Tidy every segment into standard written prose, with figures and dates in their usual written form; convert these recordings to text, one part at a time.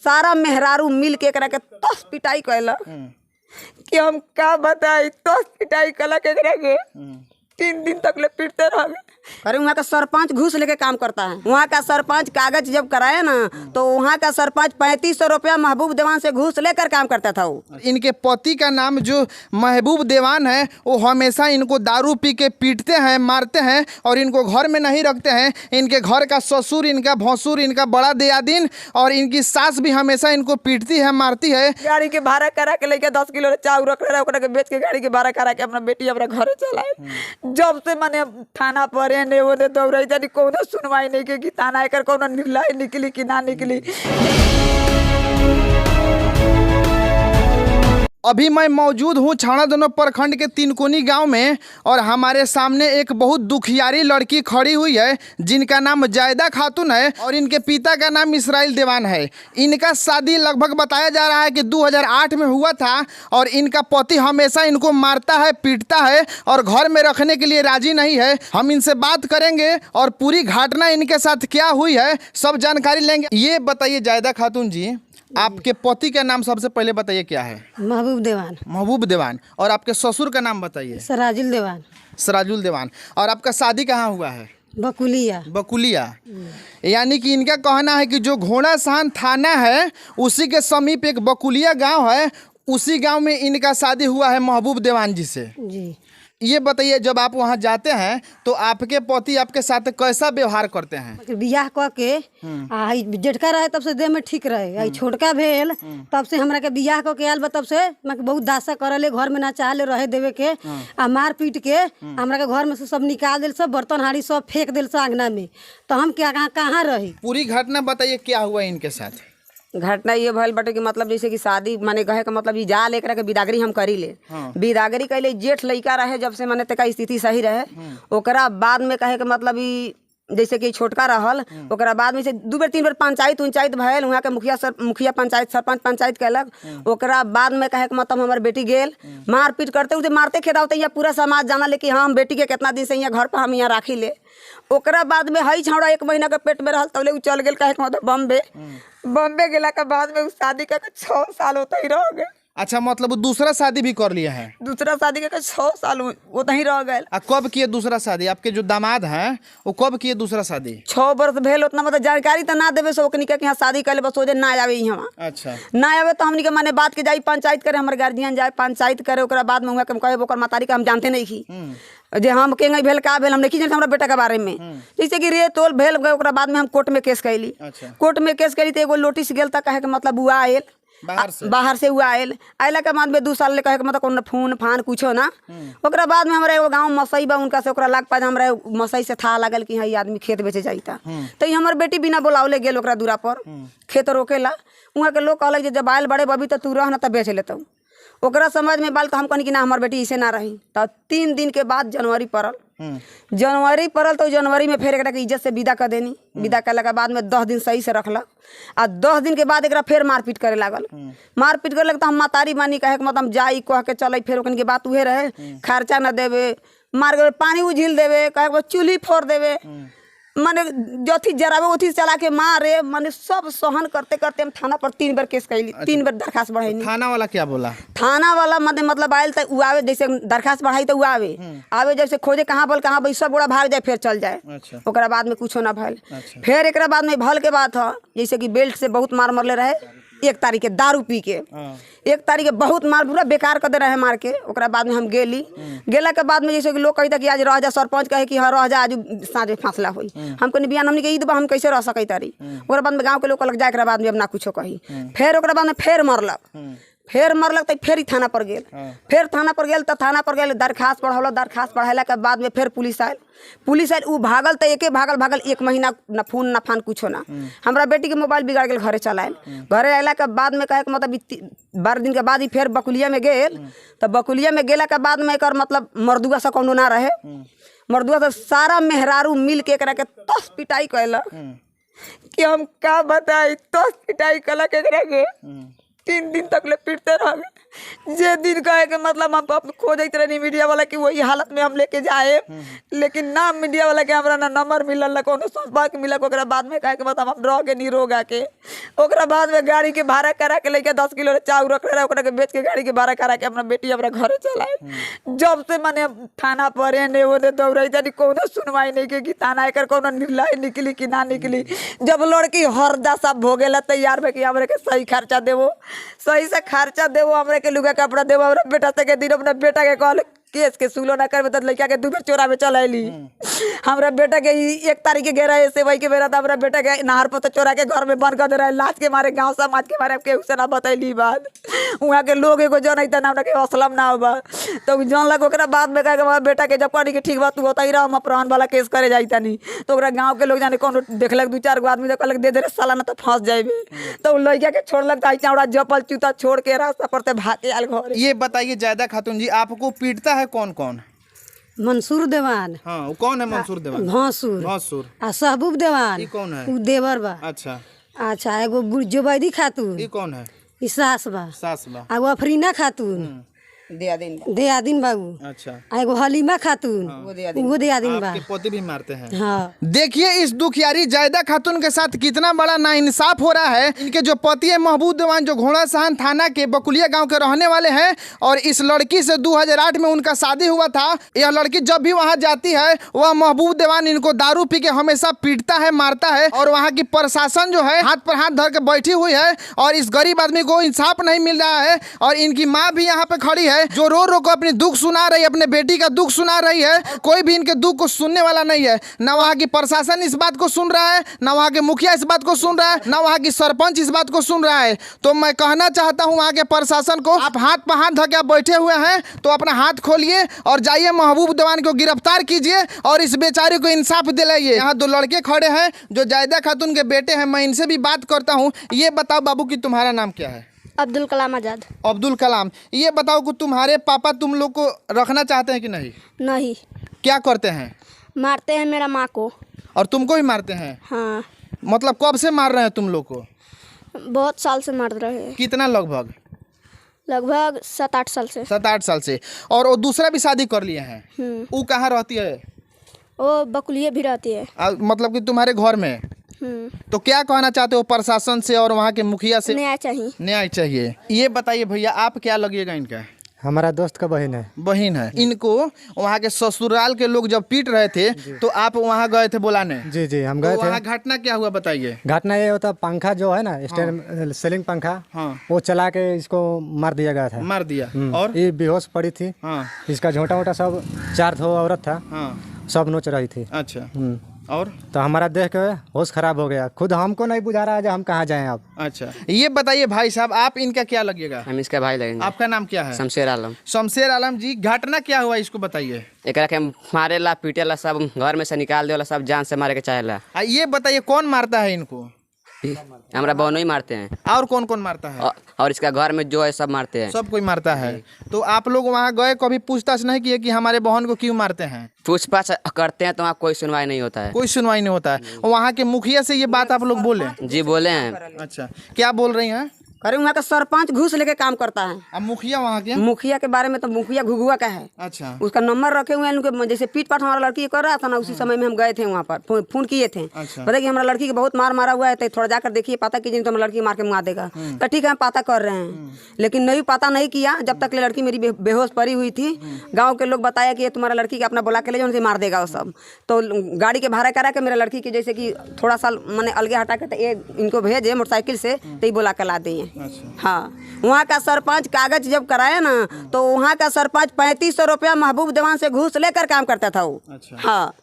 सारा मेहरारू मिल के एकरा के तस पिटाई कैलक कि हम का बताई। तस पिटाई कैलक एकरा के 3 दिन तक ले पीटते रह गए। अरे वहाँ का सरपंच घूस लेके काम करता है। वहाँ का सरपंच कागज जब कराया ना तो वहाँ का सरपंच 3500 रुपया महबूब देवान से घूस लेकर काम करता था वो। इनके पति का नाम जो महबूब देवान है वो हमेशा इनको दारू पी के पीटते हैं, मारते हैं और इनको घर में नहीं रखते हैं। इनके घर का ससुर, इनका भसुर, इनका बड़ा दियादिन और इनकी सास भी हमेशा इनको पीटती है, मारती है। गाड़ी के भाड़ा करा के लेके 10 किलो चाउर रख रहा है, बेच के गाड़ी के भाड़ा करा के अपना बेटी अपना घर चलाए। जब से मैंने थाना पर ने वो दौड़ाई जानी कोनो सुनवाई नहीं की थाना एकर कोनो निर्णय निकली कि ना निकली। अभी मैं मौजूद हूँ छानादनो प्रखंड के तीनकोनी गांव में और हमारे सामने एक बहुत दुखियारी लड़की खड़ी हुई है जिनका नाम जायदा खातून है और इनके पिता का नाम इसराइल देवान है। इनका शादी लगभग बताया जा रहा है कि 2008 में हुआ था और इनका पति हमेशा इनको मारता है, पीटता है और घर में रखने के लिए राजी नहीं है। हम इनसे बात करेंगे और पूरी घटना इनके साथ क्या हुई है सब जानकारी लेंगे। ये बताइए जायदा खातून जी, आपके पति का नाम सबसे पहले बताइए क्या है? महबूब देवान। महबूब देवान। और आपके ससुर का नाम बताइए? सराजुल देवान। सराजुल देवान। और आपका शादी कहाँ हुआ है? बकुलिया। बकुलिया। यानी कि इनका कहना है कि जो घोड़ासहन थाना है उसी के समीप एक बकुलिया गांव है, उसी गांव में इनका शादी हुआ है महबूब देवान जी से। जी। ये बताइए जब आप वहाँ जाते हैं तो आपके पति आपके साथ कैसा व्यवहार करते हैं? बियाह क के जेठका रहे तब से देह में ठीक रहे, छोटका भेल तब से हमरा के बियाह क के आयल बा, तब से मैं बहुत दासा करले, घर में ना चाहले रहे देवे के आ मार पीट के हमरा के घर में से सब निकाल दिल, सब बर्तन हाड़ी सब फेंक दिल आंगना में। तो हम क्या कहाँ रही? पूरी घटना बताइए क्या हुआ इनके साथ। घटना ये भइल बाटे कि मतलब जैसे कि शादी माने कहे का मतलब जा लेकर के बिदागरी हम करी ले। बिदागरी कैले जेठ लड़का रहे जब से माने तक स्थिति सही रहे, ओकरा बाद में कहे के मतलब ई जैसे कि छोटका रहल, ओकरा बाद में से 2 बार 3 बार पंचायत भैल, वहाँ के मुखिया पंचायत सरपंच पंचायत कैलक। ओकरा बाद में कहे के मतलब हमार बेटी गेल मार पीट करते उसे मारते खेदावते यहाँ पूरा समाज जाना ले कि हाँ हम बेटी के कितना दिन से यहाँ घर पर हम यहाँ राखी ले। ओकरा बाद में हई छौड़ा 1 महीना के पेट में रहल तौले उ चल गेल कहे के मतलब बम्बे गेला के बाद में उस शादी का 6 साल होता ही रह गए। अच्छा, मतलब दूसरा शादी भी कर लिया है? दूसरा शादी का 6 साल होता ही रह गए। कब किए दूसरा शादी? आपके जो दामाद हैं वो कब किए दूसरा शादी? 6 वर्ष भेल, उतना मतलब जानकारी तो ना देवे सो के यहाँ शादी कर ले बस सोचे ना आवे यहाँ। अच्छा, ना आवे तो हमनी के माने बात के जाई पंचायत करे, हमारे गार्जियन जाए पंचायत करे, ओकरा बाद में हुआ के कहे ओकर मातारी का हम जानते नहीं की जे हम के नहीं भेल का भेल हम नहीं जानते हमरा बेटा के बारे में। जैसे कि रे तोल भेल गए, ओकरा बाद में हम कोर्ट में केस कैली। कोर्ट में केस कैली तो एगो नोटिस गेल तक कहे के मतलब हुआ आयल बाहर से हुआ आयल, आयला के बाद में 2 साल ले कहे के मतलब कोनो फोन फान कुछो ना। ओकरा बाद में हमारे एगो गाँव मसई बा, उनका से ओकरा लाग पास हमरा मसई से था लागल कि हाँ ये आदमी खेत बेचे जाइता। तो ये हमार बेटी बिना बोलावले गेल ओकरा दूरा पर खेत रोकेला। वहाँ के लोग कहलक जब आयल बड़े बबी तो तू रह ना तब बेच लेता। ओकरा समझ में बाल तो हम कहनी कि ना हमार बेटी इसे ना रही। तो 3 दिन के बाद जनवरी पड़ल तो जनवरी में फिर एकरा के इज्जत से विदा कर देनी। विदा करला के बाद में 10 दिन सही से रखलक आ 10 दिन के बाद एकरा फिर मारपीट करे लागल। मारपीट करे लग तो हम मातारी मानी कहे के मतलब हम जाई कह के चल, फिर ओकन के बात उहे रहे खर्चा न देवे, मार के पानी उझिल देवे, कहे के चूल्ही फोड़ देवे, माने जथी जरावे उथी चला के मारे, माने सब सहन करते करते हम थाना पर 3 बार केस कैली। 3 बार दरखास्त बढ़ाई। थाना वाला क्या बोला? थाना वाला मतलब आयल तो उ आवे, जैसे दरखास्त बढ़ाई तो उ आवे जैसे खोजे कहाँ बोल कहाँ भाई सब गोड़ा भाग जाए फिर चल जाए। अच्छा। ओकरा बाद में कुछो ना भल। फिर एक बाद में भल के बात है जैसे कि बेल्ट से बहुत मार मरले रहे। 1 तारीख के दारू पी के 1 तारीख के बहुत मार पूरा बेकार कर दे रहे मार के। ओकरा बाद में हम गेली, गेला के बाद में जैसे कि लोग कहता कि आज रह जा, सरपंच कहे कि हाँ रह जा, आज साँझे फैसला हुई। हम कहनी बिहान हमने के ईद बा हम कैसे रह सकै तारी। ओकरा बाद में गाँव के लोग कहलक जाए, बाद में अब ना कुछो कही। फिर ओकरा बाद में फिर मरलक तो फिर थाना पर गेल। फिर थाना पर गेल तो थाना पर गेल दरखास्त पढ़ौल। दरखास्त पढ़ेला के बाद में फिर पुलिस आयल। उ भागल तो एके भागल 1 महीना न फोन न फान कुछो ना। हमरा बेटी के मोबाइल बिगाड़ गेल, घरे चलायल। घरे अला के बाद में कहे मतलब 12 दिन के बाद ही फिर बकुलिया में गेल। तो बकुलिया में गेला के बाद में एकर मतलब मर्दुआ से कौनो ना रहे। मर्दुआ से सारा मेहरारू मिल के एकरा के तस पिटाई कैलक कि हम का बताई। तस पिटाई कैलक एकरा के 3 दिन तक ले पीटते रह गए। जे दिन कहे के मतलब हम खोजत रही मीडिया वाला कि वही हालत में हम लेके जाए, लेकिन ना मीडिया वाला के हमरा ना नंबर मिलल ना कोनो संपर्क मिलल। ओकरा बाद में कहे के मतलब हम रह के नहीं रोगा के ओकरा बाद में गाड़ी के भाड़ा करा के लेके 10 किलो चाउर रख रहे ओकरा के बेच के गाड़ी के भाड़ा करा के अपना बेटी अपना घरे चलाए। जब से माने थाना पर एने ओने दौड़े जानी कोनो सुनवाई नहीं के कि थाना एकर कोनो निर्णय निकली कि ना निकली। जब लड़की हरदा सब भोगेला तैयार बे कि हमरे के सही खर्चा देवो, सही से खर्चा देवो, हमरे के लुगा कपड़ा देवो। हमरा बेटा से के दिन अपना बेटा के कहल केस के सुलो ना करबे तो लड़का के 2 बेर चोरा में चल आइली। हमरा बेटा के 1 तारीख के गेरा ऐसे वही के बेरा हमरा बेटा के नहर पर तो चोरा के घर में बंद कर दे रहा। लाज के मारे गांव समाज के मारे के उसे ना बतैली बात। वहाँ के लोग एगो जन ना हमरा के असलम ना होबा तो जानलक। ओकरा बाद में कहे हमारा बेटा के जब कहनी कि ठीक बात तू होता ही रहा हम अपहरण वाला केस करे जाता नहीं तो ओकरा गाँव के लोग जाने कौन देखलक 2-4 गो आदमी कहलक दे दे साला ना तो फंस जाए। तो लड़का के छोड़लक चावड़ा जपल चूता छोड़ के रास्ता पर से भाग के आल घर। ये बताइए जायदा खातून जी आपको पीटता है कौन कौन? मंसूर देवान। हाँ वो कौन है मंसूर देवान? भांसुर भांसुर। आ सहबूब देवान। ये कौन है? उ देवर बा। अच्छा अच्छा एगो जुबैदी खातून। ये कौन है? ई सास बा। सास बा। एगो अफरीना खातून दयादिन बाबू। अच्छा आ एगो हलीमा खातून वो दयादिन बा। आपके पोते भी मारते हैं? हाँ। देखिए इस दुखियारी जायदा खातून के साथ कितना बड़ा नाइंसाफ हो रहा है। इनके जो पति है महबूब देवान जो घोड़ा सहन थाना के बकुलिया गांव के रहने वाले हैं और इस लड़की से 2008 में उनका शादी हुआ था। यह लड़की जब भी वहां जाती है वह महबूब देवान इनको दारू पी के हमेशा पीटता है मारता है और वहाँ की प्रशासन जो है हाथ पर हाथ धर के बैठी हुई है और इस गरीब आदमी को इंसाफ नहीं मिल रहा है। और इनकी माँ भी यहाँ पे खड़ी है जो रो रो को अपनी दुख सुना रही है, अपने बेटी का दुख सुना रही है। कोई भी इनके दुख को सुनने वाला नहीं है। न वहाँ की प्रशासन इस बात को सुन रहा है, न वहाँ के मुखिया इस बात को सुन रहा है, न वहाँ की सरपंच इस बात को सुन रहा है। तो मैं कहना चाहता हूँ वहाँ के प्रशासन को आप हाथ पर हाथ धके बैठे हुए हैं तो अपना हाथ खोलिए और जाइए महबूब देवान को गिरफ्तार कीजिए और इस बेचारे को इंसाफ दिलाइए। यहाँ 2 लड़के खड़े हैं जो जायदा खातून के बेटे हैं। मैं इनसे भी बात करता हूँ। ये बताओ बाबू कि तुम्हारा नाम क्या है? अब्दुल कलाम आज़ाद। अब्दुल कलाम। ये बताओ कि तुम्हारे पापा तुम लोग को रखना चाहते हैं कि नहीं? नहीं। क्या करते हैं? मारते हैं मेरा माँ को। और तुमको भी मारते हैं? हाँ। मतलब कब से मार रहे हैं तुम लोग को? बहुत साल से मार रहे हैं। कितना लगभग? लगभग 7-8 साल से। 7-8 साल से। और वो दूसरा भी शादी कर लिए हैं? वो कहाँ रहती है? वो बकुलिया भी रहती है। मतलब कि तुम्हारे घर में? तो क्या कहना चाहते हो प्रशासन से और वहाँ के मुखिया से? न्याय चाहिए। न्याय चाहिए। ये बताइए भैया आप क्या लगिएगा इनका? हमारा दोस्त का बहन है। बहन है। इनको वहाँ के ससुराल के लोग जब पीट रहे थे तो आप वहाँ गए थे बुलाने? जी जी हम गए थे। वहाँ घटना क्या हुआ बताइए। घटना ये होता पंखा जो है ना स्टैंड सीलिंग पंखा वो चला के इसको मार दिया गया था। मार दिया। और ये बेहोश पड़ी थी। इसका झोटा वोटा सब 4 औरत था सब नोच रही थी। अच्छा। और तो हमारा देख के होश खराब हो गया। खुद हमको नहीं बुझा रहा है हम कहाँ जाएं अब। अच्छा ये बताइए भाई साहब आप इनका क्या लगेगा? हम इसका भाई लगेंगे। आपका नाम क्या है? शमशेर आलम। शमशेर आलम जी घटना क्या हुआ इसको बताइए। एक के मारे ला पीटे ला सब घर में से निकाल दे सब जान से मारे के चाहेला। ये बताइए कौन मारता है इनको? हमारा बहनों ही मारते हैं। और कौन कौन मारता है? और इसका घर में जो है सब मारते हैं। सब कोई मारता है। तो आप लोग वहाँ गए कभी पूछताछ नहीं किए कि हमारे बहन को क्यों मारते हैं? पूछताछ करते हैं तो वहाँ कोई सुनवाई नहीं होता है। कोई सुनवाई नहीं होता है। वहाँ के मुखिया से ये बात आप लोग बोले? जी बोले हैं। अच्छा क्या बोल रही हैं? अरे वहाँ का सरपंच घूस लेके काम करता है। अब मुखिया वहाँ के? मुखिया के बारे में तो मुखिया घुघुआ का है। अच्छा। उसका नंबर रखे हुए हैं उनके जैसे पीट पाट हमारा लड़की कर रहा था ना उसी समय में हम गए थे वहाँ पर फोन किए थे। अच्छा। बताइए कि हमारा लड़की के बहुत मार मारा हुआ है तो थोड़ा जाकर देखिए पता कीजिए तो हमारा लड़की मार के मुआ देगा। तो ठीक है हम पता कर रहे हैं लेकिन नहीं पता नहीं किया जब तक लड़की मेरी बेहोश पड़ी हुई थी। गाँव के लोग बताया कि तुम्हारा लड़की के अपना बुला के ले जाओ मार देगा वो सब। तो गाड़ी के भाड़ा करा के मेरा लड़की की जैसे कि थोड़ा सा मैंने अलगे हटा के ये इनको भेजे मोटरसाइकिल से तो ये बुला कर ला दिए। हाँ वहाँ का सरपंच कागज जब कराया ना तो वहाँ का सरपंच 3500 रुपया महबूब देवान से घूस लेकर काम करता था वो। अच्छा। हाँ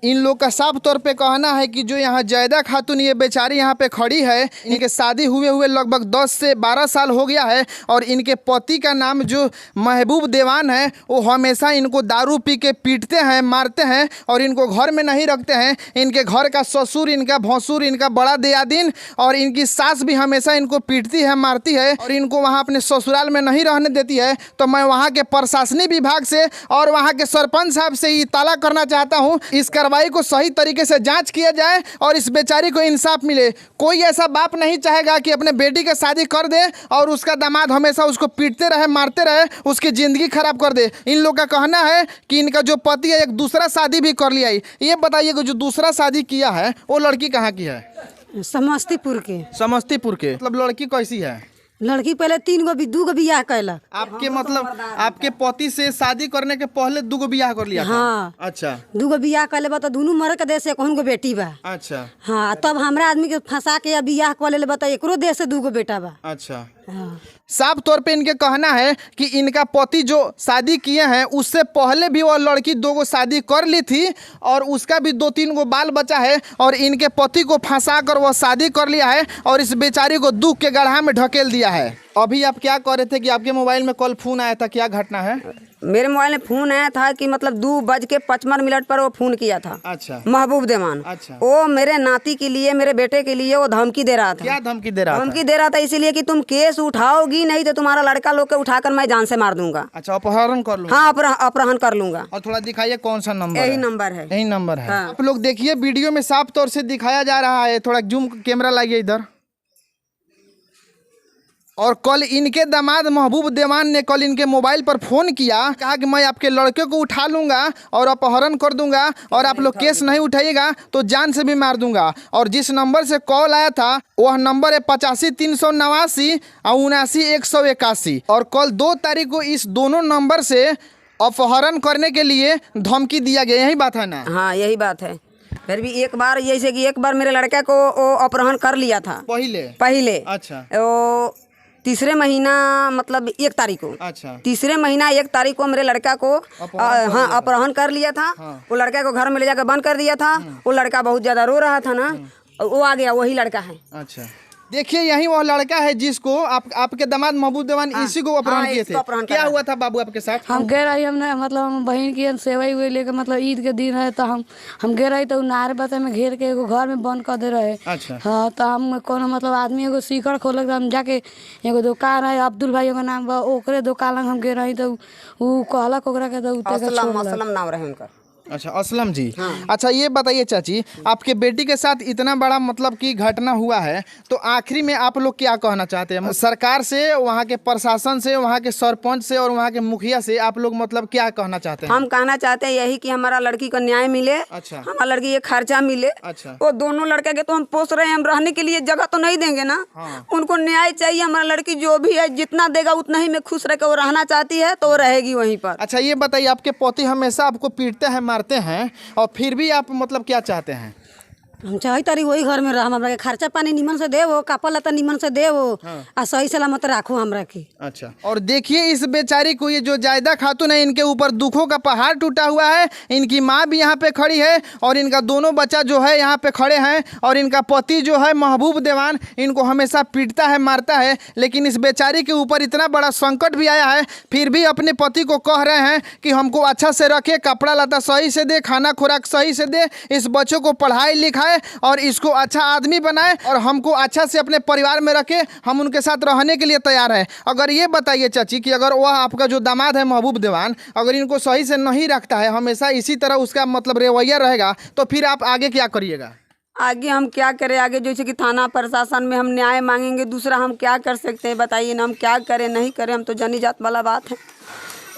इन लोग का साफ तौर पे कहना है कि जो यहाँ जायदा खातून ये बेचारी यहाँ पे खड़ी है इनके शादी हुए लगभग 10 से 12 साल हो गया है और इनके पति का नाम जो महबूब देवान है वो हमेशा इनको दारू पी के पीटते हैं मारते हैं और इनको घर में नहीं रखते हैं। इनके घर का ससुर इनका भसुर इनका बड़ा दयादिन और इनकी सास भी हमेशा इनको पीटती है मारती है और इनको वहाँ अपने ससुराल में नहीं रहने देती है। तो मैं वहाँ के प्रशासनिक विभाग से और वहाँ के सरपंच साहब से ये ताला करना चाहता हूँ इस कार्रवाई को सही तरीके से जांच किया जाए और इस बेचारी को इंसाफ मिले। कोई ऐसा बाप नहीं चाहेगा कि अपने बेटी की शादी कर दे और उसका दामाद हमेशा उसको पीटते रहे, मारते रहे, उसकी ज़िंदगी खराब कर दे। इन लोग का कहना है कि इनका जो पति है एक दूसरा शादी भी कर लिया है। ये बताइए कि जो दूसरा शादी किया है वो लड़की कहाँ की है? समस्तीपुर के। समस्तीपुर के। मतलब लड़की कैसी है? लड़की पहले 2 गो बियाह कैलक। आपके मतलब आपके पति से शादी करने के पहले 2 गो बियाह कर लिया था? हाँ। अच्छा। 2 गो बियाह कैले बा तो दोनों मर के देश से कौन गो बेटी बा। अच्छा। हाँ, तब हमरा आदमी के फंसा के या बियाह कर ले बता एकरो देश से 2 गो बेटा बा। अच्छा। हाँ। साफ तौर पे इनके कहना है कि इनका पति जो शादी किए हैं उससे पहले भी वो लड़की 2 गो शादी कर ली थी और उसका भी 2-3 गो बाल बचा है और इनके पति को फंसा कर वो शादी कर लिया है और इस बेचारी को दुख के गड्ढा में ढकेल दिया है। अभी आप क्या कह रहे थे कि आपके मोबाइल में कल फोन आया था, क्या घटना है? मेरे मोबाइल में फोन आया था कि मतलब 2:55 पर वो फोन किया था। अच्छा। महबूब देवान। अच्छा। वो मेरे नाती के लिए, मेरे बेटे के लिए वो धमकी दे रहा था। क्या धमकी दे रहा था? धमकी दे रहा था इसीलिए कि तुम केस उठाओगी नहीं तो तुम्हारा लड़का लोग के उठाकर मैं जान से मार दूंगा। अच्छा, अपहरण कर लूंगा। हाँ, अपहरण कर लूंगा। और थोड़ा दिखाइए कौन सा नंबर? यही नंबर है। यही नंबर है। हाँ। आप लोग देखिए वीडियो में साफ तौर से दिखाया जा रहा है। थोड़ा जूम कैमरा लाइए इधर। और कल इनके दामाद महबूब देवान ने कल इनके मोबाइल पर फ़ोन किया, कहा कि मैं आपके लड़के को उठा लूँगा और अपहरण कर दूंगा और आप लोग केस नहीं उठाइएगा तो जान से भी मार दूंगा। और जिस नंबर से कॉल आया था वह नंबर है 85-389 और 79-181। और कल 2 तारीख को इस दोनों नंबर से अपहरण करने के लिए धमकी दिया गया। यही बात है ना? हाँ, यही बात है। फिर भी एक बार जैसे कि एक बार मेरे लड़के को वो अपहरण कर लिया था पहले। अच्छा। वो तीसरे महीना मतलब 1 तारीख को। अच्छा। तीसरे महीना 1 तारीख को मेरे लड़का को अपहरण कर लिया था। हाँ। वो लड़का को घर में ले जाकर बंद कर दिया था। वो लड़का बहुत ज्यादा रो रहा था ना, वो आ गया, वही लड़का है। अच्छा। देखिए यही वह लड़का है जिसको आपके दामाद महबूब देवान इसी को अपहरण किए थे। क्या हुआ था बाबू आपके साथ? हम गए रही, हमने मतलब हम बहन की सेवई हुई लेके मतलब ईद के दिन है तो हम गए रही तो नारे बता में घेर के एगो घर में बंद कर दे रहे। अच्छा। हाँ, तो हम कोनो मतलब आदमी एगो सीकर खोलक तो हम जाके एगो दुकान है अब्दुल भाई का नाम बा, ओकरे दुकान लग हम गए रही तो वो कहलक ओकरा के तो असलम नाम रहे उनका। अच्छा, असलम जी। हाँ। अच्छा, ये बताइए चाची, आपके बेटी के साथ इतना बड़ा मतलब कि घटना हुआ है तो आखिरी में आप लोग क्या कहना चाहते हैं? सरकार से, वहाँ के प्रशासन से, वहाँ के सरपंच से और वहाँ के मुखिया से आप लोग मतलब क्या कहना चाहते हैं? हम कहना चाहते हैं यही कि हमारा लड़की को न्याय मिले। अच्छा। हमारा लड़की ये खर्चा मिले। अच्छा। वो दोनों लड़के के तो हम पोस रहे हैं, हम रहने के लिए जगह तो नहीं देंगे ना। हाँ। उनको न्याय चाहिए। हमारा लड़की जो भी है जितना देगा उतना ही में खुश रह के वो रहना चाहती है तो वो रहेगी वहीं पर। अच्छा, ये बताइए आपके पति हमेशा आपको पीटते हैं, मारते हैं और फिर भी आप मतलब क्या चाहते हैं? हम चाहे तारी वही घर में रह, हमरा के खर्चा पानी निमन से देवो, कपड़ा लत्ता निमन से देवो। हाँ। आ सही सलामत राखो हमरा के। अच्छा। और देखिए इस बेचारी को, ये जो जायदा खातून है, इनके ऊपर दुखों का पहाड़ टूटा हुआ है। इनकी माँ भी यहाँ पे खड़ी है और इनका दोनों बच्चा जो है यहाँ पे खड़े हैं और इनका पति जो है महबूब देवान इनको हमेशा पीटता है, मारता है। लेकिन इस बेचारी के ऊपर इतना बड़ा संकट भी आया है, फिर भी अपने पति को कह रहे हैं कि हमको अच्छा से रखे, कपड़ा लत्ता सही से दे, खाना खुराक सही से दे, इस बच्चों को पढ़ाई लिखाए और इसको अच्छा आदमी बनाए और हमको अच्छा से अपने परिवार में रखे। हम उनके साथ रहने के लिए तैयार हैं। अगर ये बताइए चाची कि अगर वह आपका जो दामाद है महबूब देवान अगर इनको सही से नहीं रखता है, हमेशा इसी तरह उसका मतलब रवैया रहेगा, तो फिर आप आगे क्या करिएगा? आगे हम क्या करें? आगे जैसे कि थाना प्रशासन में हम न्याय मांगेंगे। दूसरा हम क्या कर सकते हैं बताइए ना, हम क्या करें नहीं करें? हम तो जानी जात वाला बात है।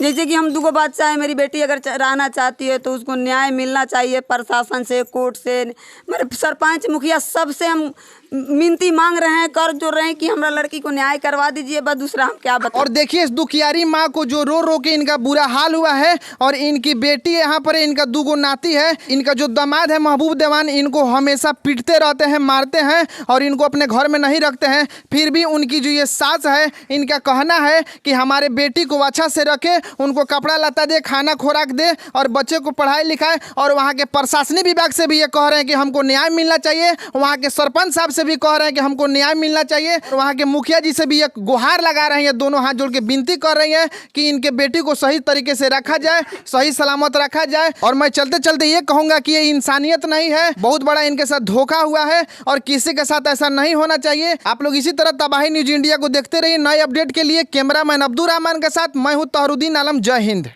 जैसे कि हम 2 गो बादशाह है, मेरी बेटी अगर रहना चाहती है तो उसको न्याय मिलना चाहिए प्रशासन से, कोर्ट से, मेरे सरपंच मुखिया सबसे हम मिनती मांग रहे हैं, कर जो रहे हैं कि हमारा लड़की को न्याय करवा दीजिए। बस दूसरा हम क्या बताएं? और देखिए इस दुखियारी माँ को जो रो रो के इनका बुरा हाल हुआ है और इनकी बेटी यहाँ पर, इनका 2 गो नाती है, इनका जो दामाद है महबूब देवान इनको हमेशा पीटते रहते हैं, मारते हैं और इनको अपने घर में नहीं रखते हैं। फिर भी उनकी जो ये सास है, इनका कहना है कि हमारे बेटी को अच्छा से रखे, उनको कपड़ा लत्ता दे, खाना खुराक दे और बच्चे को पढ़ाई लिखाए। और वहाँ के प्रशासनिक विभाग से भी ये कह रहे हैं कि हमको न्याय मिलना चाहिए। वहाँ के सरपंच साहब भी कह रहे हैं कि हमको न्याय मिलना चाहिए। और वहाँ के मुखिया जी से भी एक गुहार लगा रहे हैं, ये दोनों हाथ जोड़ के विनती कर रही हैं कि इनके बेटी को सही तरीके से रखा जाए, सही सलामत रखा जाए। और मैं चलते चलते ये कहूँगा कि ये इंसानियत नहीं है, बहुत बड़ा इनके साथ धोखा हुआ है और किसी के साथ ऐसा नहीं होना चाहिए। आप लोग इसी तरह तबाही न्यूज इंडिया को देखते रहिए। नए अपडेट के लिए कैमरामैन अब्दुल रहमान के साथ मैं हूँ तहरुद्दीन आलम। जय हिंद।